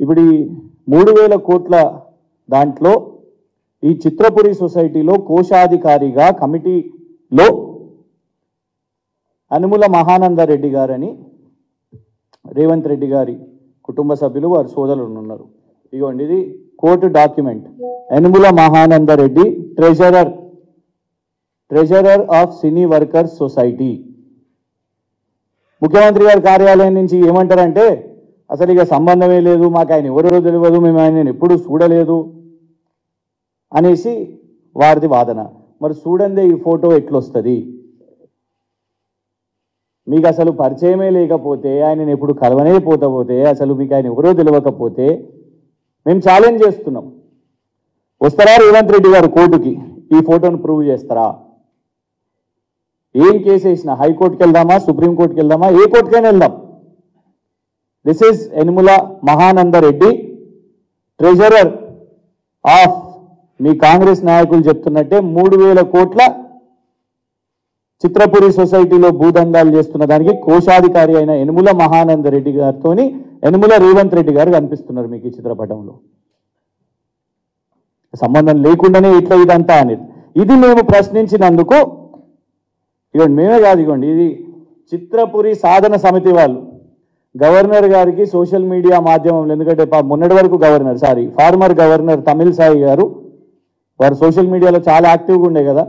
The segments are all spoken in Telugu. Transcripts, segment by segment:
ఇప్పుడు ఈ 3000 కోట్ల దాంట్లో ఈ చిత్రపురి సొసైటీలో కోశాధికారిగా కమిటీలో అనుముల మహానందరెడ్డి గారని రేవంత్ రెడ్డి గారి కుటుంబ సభ్యులు వారి సోదరులు ఉన్నారు. ఇదిగోండి, ఇది court document. Anumula Mahanandareddy treasurer of cine workers society. ముఖ్యమంత్రి గారి కార్యాలయం నుంచి ఏమంటారంటే, అసలు ఇక సంబంధమే లేదు, మాకు ఆయన ఎవరో తెలియదు, మేము ఆయన ఎప్పుడు చూడలేదు అనేసి వారిది వాదన. మరి చూడండి ఈ ఫోటో ఎట్లొస్తుంది? మీకు అసలు పరిచయమే లేకపోతే, ఆయనను ఎప్పుడు కలవనే పోతే, అసలు మీకు ఆయన ఎవరో తెలియకపోతే మేము ఛాలెంజ్ చేస్తున్నాం. వస్తారా రేవంత్ రెడ్డి గారు కోర్టుకి? ఈ ఫోటోను ప్రూవ్ చేస్తారా? ఏం కేసు వేసినా హైకోర్టుకి వెళ్దామా, సుప్రీంకోర్టుకి వెళ్దామా, ఏ కోర్టుకైనా వెళ్దాం. This is Yanamala Mahanandareddy, treasurer of, మీ కాంగ్రెస్ నాయకులు చెప్తున్నట్టే 3000 కోట్ల చిత్రపురి సొసైటీలో భూదందాలు చేస్తున్న దానికి కోశాధికారి అయిన యనుమల మహానందరెడ్డి గారితో యనుమల రేవంత్ రెడ్డి గారు కనిపిస్తున్నారు మీకు ఈ చిత్రపటంలో. సంబంధం లేకుండానే ఇట్లా ఇదంతా అనేది ఇది మేము ప్రశ్నించినందుకు, ఇవ్వండి మేమే కాదు, ఇవ్వండి ఇది చిత్రపురి సాధన సమితి వాళ్ళు గవర్నర్ గారికి సోషల్ మీడియా మాధ్యమంలో, ఎందుకంటే మొన్నటి వరకు ఫార్మర్ గవర్నర్ తమిళసాయి గారు వారు సోషల్ మీడియాలో చాలా యాక్టివ్గా ఉండే కదా,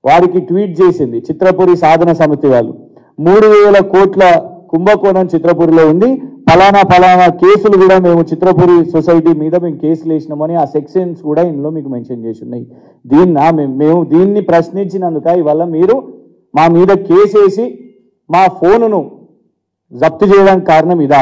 వారికి ట్వీట్ చేసింది చిత్రపురి సాధన సమితి వాళ్ళు. 3000 కోట్ల కుంభకోణం చిత్రపురిలో ఉంది, ఫలానా కేసులు కూడా మేము చిత్రపురి సొసైటీ మీద మేము కేసులు వేసినామని ఆ సెక్షన్స్ కూడా ఇందులో మీకు మెన్షన్ చేసి ఉన్నాయి. మేము దీన్ని ప్రశ్నించినందుక ఇవాళ మీరు మా మీద కేసు వేసి మా ఫోనును జప్తు చేయడానికి కారణం ఇదా?